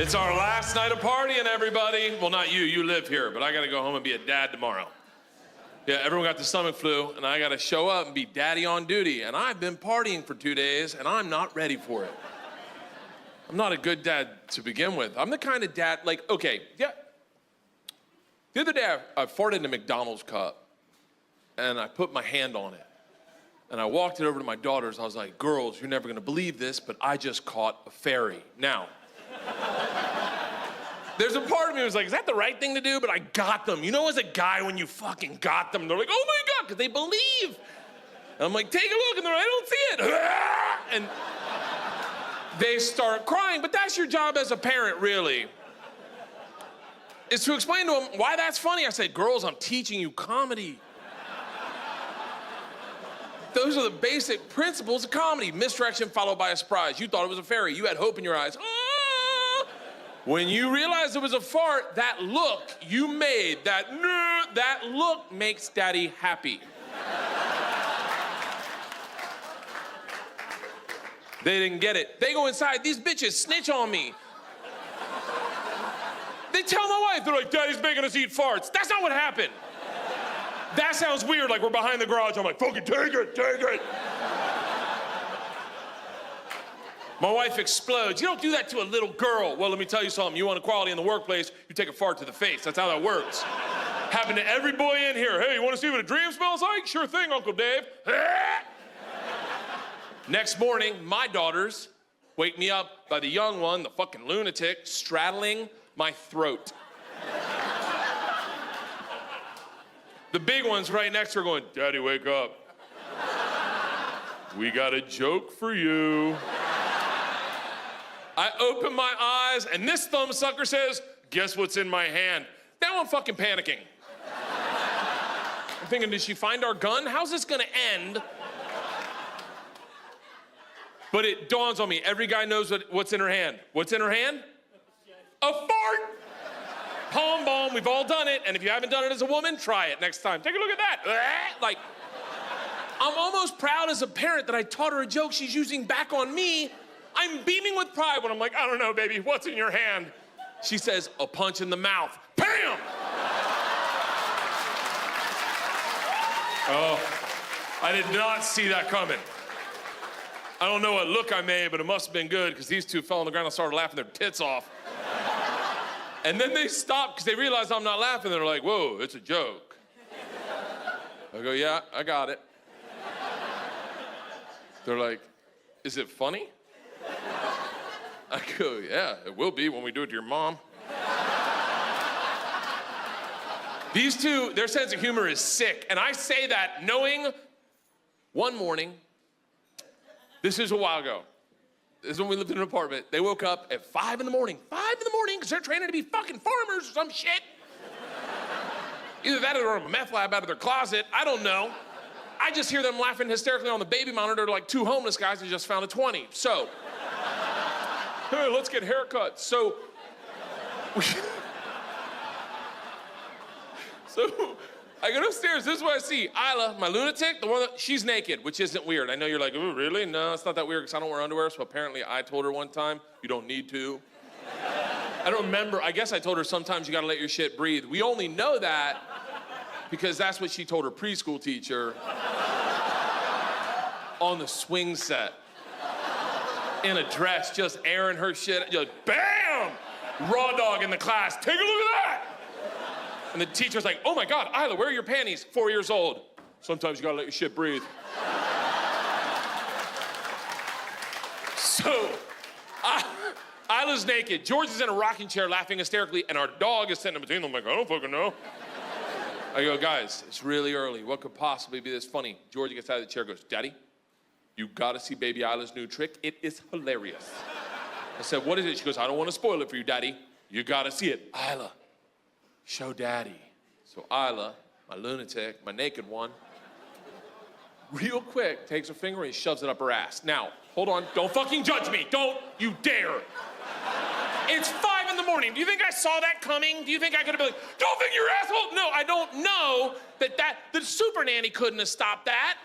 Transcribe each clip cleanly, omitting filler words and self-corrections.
It's our last night of partying, everybody. Well, not you, you live here, but I gotta go home and be a dad tomorrow. Yeah, everyone got the stomach flu, and I gotta show up and be daddy on duty, and I've been partying for 2 days, and I'm not ready for it. I'm not a good dad to begin with. I'm the kind of dad, like, okay, yeah. The other day, I farted in a McDonald's cup, and I put my hand on it, and I walked it over to my daughters. I was like, girls, you're never gonna believe this, but I just caught a fairy. Now, there's a part of me that was like, is that the right thing to do? But I got them. You know, as a guy, when you fucking got them, they're like, oh my God, because they believe. And I'm like, take a look, and they're like, I don't see it. And they start crying, but that's your job as a parent, really, is to explain to them why that's funny. I said, girls, I'm teaching you comedy. Those are the basic principles of comedy. Misdirection followed by a surprise. You thought it was a fairy. You had hope in your eyes. When you realized it was a fart, that look you made, that look makes daddy happy. They didn't get it. They go inside. These bitches snitch on me. They tell my wife, they're like, daddy's making us eat farts. That's not what happened. That sounds weird, like we're behind the garage. I'm like, fucking take it, take it. My wife explodes. You don't do that to a little girl. Well, let me tell you something. You want equality in the workplace, you take a fart to the face. That's how that works. Happened to every boy in here. Hey, you want to see what a dream smells like? Sure thing, Uncle Dave. Next morning, my daughters wake me up by the young one, the fucking lunatic, straddling my throat. The big one's right next to her going, Daddy, wake up. We got a joke for you. I open my eyes, and this thumbsucker says, guess what's in my hand? Now I'm fucking panicking. I'm thinking, did she find our gun? How's this gonna end? But it dawns on me, every guy knows what's in her hand. What's in her hand? A fart! Palm balm, we've all done it, and if you haven't done it as a woman, try it next time. Take a look at that. Like, I'm almost proud as a parent that I taught her a joke she's using back on me. I'm beaming with pride when I'm like, I don't know, baby, what's in your hand? She says, a punch in the mouth. Bam! Oh, I did not see that coming. I don't know what look I made, but it must have been good, because these two fell on the ground and started laughing their tits off. And then they stopped because they realized I'm not laughing. They're like, whoa, it's a joke. I go, yeah, I got it. They're like, is it funny? I go, yeah, it will be when we do it to your mom. These two, their sense of humor is sick. And I say that knowing one morning, this is a while ago. This is when we lived in an apartment. They woke up at 5 in the morning, because they're training to be fucking farmers or some shit. Either that or they're on a meth lab out of their closet. I don't know. I just hear them laughing hysterically on the baby monitor like two homeless guys who just found a 20. So, hey, let's get haircuts. So I go upstairs, this is what I see. Isla, my lunatic, the one that, she's naked, which isn't weird. I know you're like, oh, really? No, it's not that weird because I don't wear underwear, so apparently I told her one time, you don't need to. I don't remember, I guess I told her sometimes you gotta let your shit breathe. We only know that because that's what she told her preschool teacher on the swing set. In a dress, just airing her shit, just bam! Raw dog in the class, take a look at that! And the teacher's like, oh my God, Isla, where are your panties? 4 years old. Sometimes you gotta let your shit breathe. So, Isla's naked. George is in a rocking chair laughing hysterically, and our dog is sitting in between them like, I don't fucking know. I go, guys, it's really early. What could possibly be this funny? George gets out of the chair and goes, Daddy, you gotta see baby Isla's new trick. It is hilarious. I said, what is it? She goes, I don't wanna spoil it for you, Daddy. You gotta see it. Isla, show Daddy. So Isla, my lunatic, my naked one, real quick takes her finger and shoves it up her ass. Now, hold on, don't fucking judge me. Don't you dare. It's 5 in the morning. Do you think I saw that coming? Do you think I could have been like, don't think you're an asshole? No, I don't know that the super nanny couldn't have stopped that.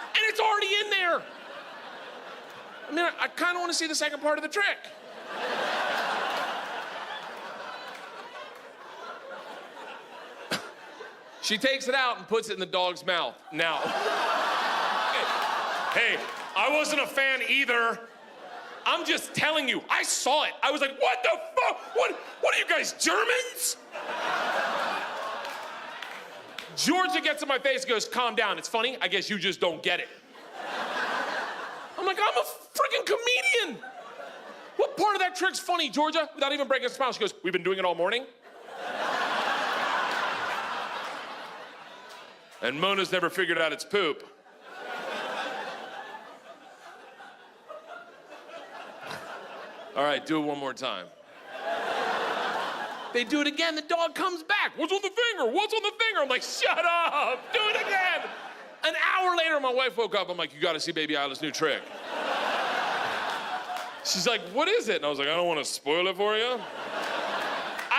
And it's already in there. I mean, I kind of want to see the second part of the trick. She takes it out and puts it in the dog's mouth. Now, hey, I wasn't a fan either. I'm just telling you, I saw it. I was like, what the fuck? What are you guys, Germans? Georgia gets in my face and goes, calm down. It's funny. I guess you just don't get it. I'm like, I'm a freaking comedian. What part of that trick's funny, Georgia? Without even breaking a smile, she goes, we've been doing it all morning. And Mona's never figured out it's poop. All right, do it one more time. They do it again, the dog comes back. What's on the finger? What's on the finger? I'm like, shut up, do it again. An hour later, my wife woke up. I'm like, you gotta see baby Isla's new trick. She's like, what is it? And I was like, I don't wanna spoil it for you.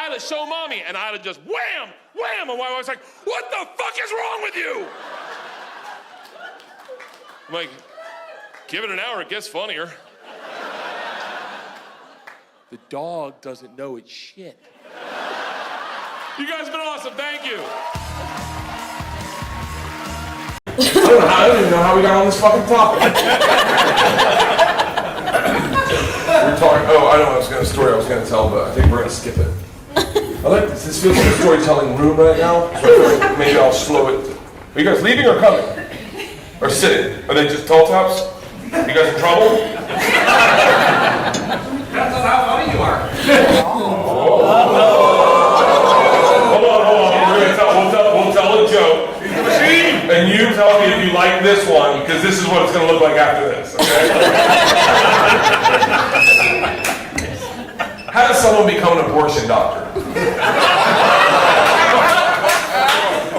Isla, show mommy. And Isla just wham, wham. And my wife's like, what the fuck is wrong with you? I'm like, give it an hour, it gets funnier. The dog doesn't know it's shit. You guys have been awesome, thank you. I don't even know how we got on this fucking topic. We're talking, I know I was going to story I was going to tell, but I think we're going to skip it. I like this. This feels like a storytelling room right now, so I feel like maybe I'll slow it. Are you guys leaving or coming? Or sitting? Are they just tall tops? You guys in trouble? That's how funny you are. Hold on. We'll tell a joke. And you tell me if you like this one, because this is what it's going to look like after this, okay? How does someone become an abortion doctor?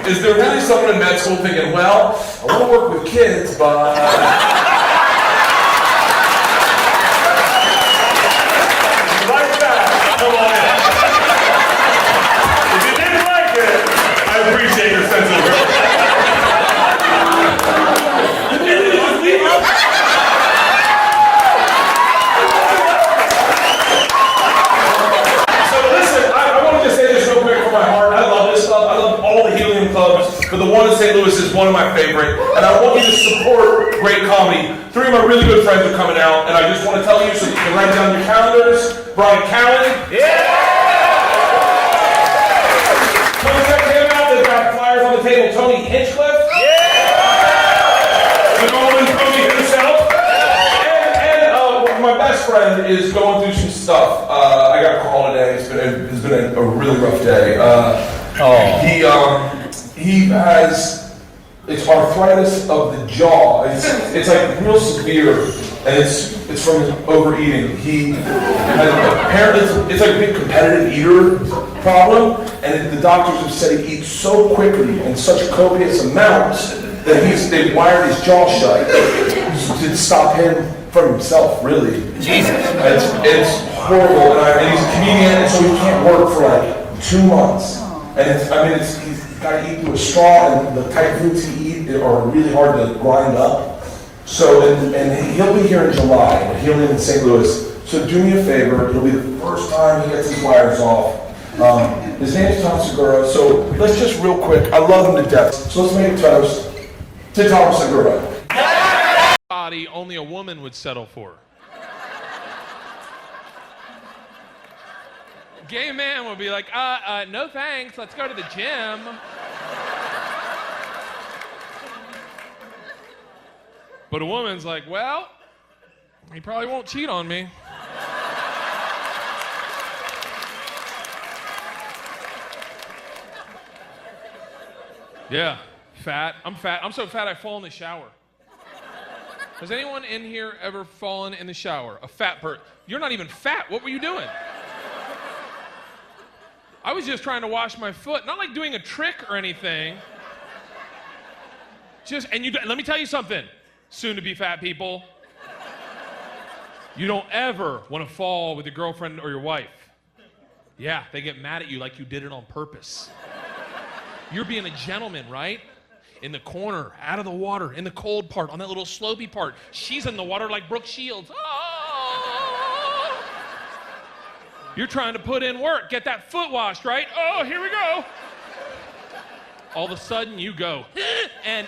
Is there really someone in med school thinking, well, I want to work with kids, but... Come on in. If you didn't like it, I appreciate your sense of humor. So listen, I want to just say this real quick from my heart. I love this stuff. I love all the Helium Clubs, but the one in St. Louis is one of my favorite. And I want you to support great comedy. 3 of my really good friends are coming out, and I just want to tell you so you can write down your calendars. Brian Callen. Yeah! Tony check him out. They've got flyers on the table. Tony Hinchcliffe. Yeah! The Golden Tony himself. And my best friend is going through some stuff. I got a call today. It's been a really rough day. He has... It's arthritis of the jaw. It's like real severe, and it's from overeating. He has apparently it's like a big competitive eater problem, and the doctors have said he eats so quickly in such copious amounts that they've wired his jaw shut to stop him from himself. Really, Jesus, it's horrible. And he's a comedian, and so he can't work for like 2 months. And he's got to eat through a straw, and the type foods he eats are really hard to grind up. So, and he'll be here in July. He'll live in St. Louis. So do me a favor. It'll be the first time he gets his wires off. His name's Tom Segura. So let's just real quick. I love him to death. So let's make a toast to Tom Segura. Body only a woman would settle for. Gay man would be like, no thanks, let's go to the gym. But a woman's like, well, he probably won't cheat on me. Yeah, fat. I'm fat. I'm so fat I fall in the shower. Has anyone in here ever fallen in the shower? A fat person. You're not even fat. What were you doing? I was just trying to wash my foot. Not like doing a trick or anything. Let me tell you something, soon to be fat people. You don't ever want to fall with your girlfriend or your wife. Yeah, they get mad at you like you did it on purpose. You're being a gentleman, right? In the corner, out of the water, in the cold part, on that little slopey part. She's in the water like Brooke Shields. Oh! You're trying to put in work, get that foot washed, right? Oh, here we go. All of a sudden, you go, and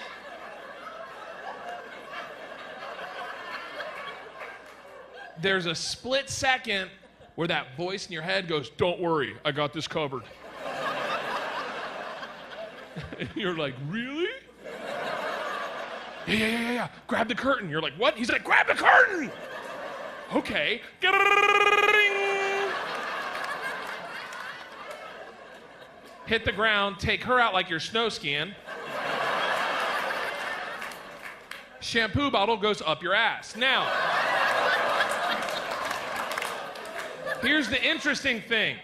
there's a split second where that voice in your head goes, don't worry, I got this covered. You're like, really? Yeah. Grab the curtain. You're like, what? He's like, grab the curtain. Okay. Hit the ground, take her out like you're snow skiing. Shampoo bottle goes up your ass. Now, here's the interesting thing.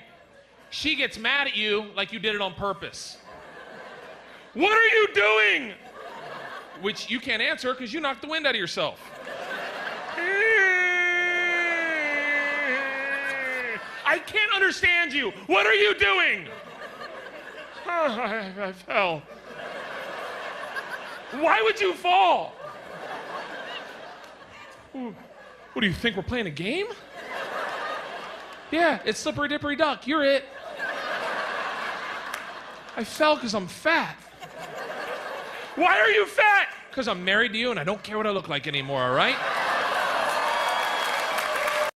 She gets mad at you like you did it on purpose. What are you doing? Which you can't answer because you knocked the wind out of yourself. I can't understand you. What are you doing? I fell. Why would you fall? What do you think, we're playing a game? Yeah, it's slippery dippery duck. You're it. I fell because I'm fat. Why are you fat? Because I'm married to you and I don't care what I look like anymore, all right?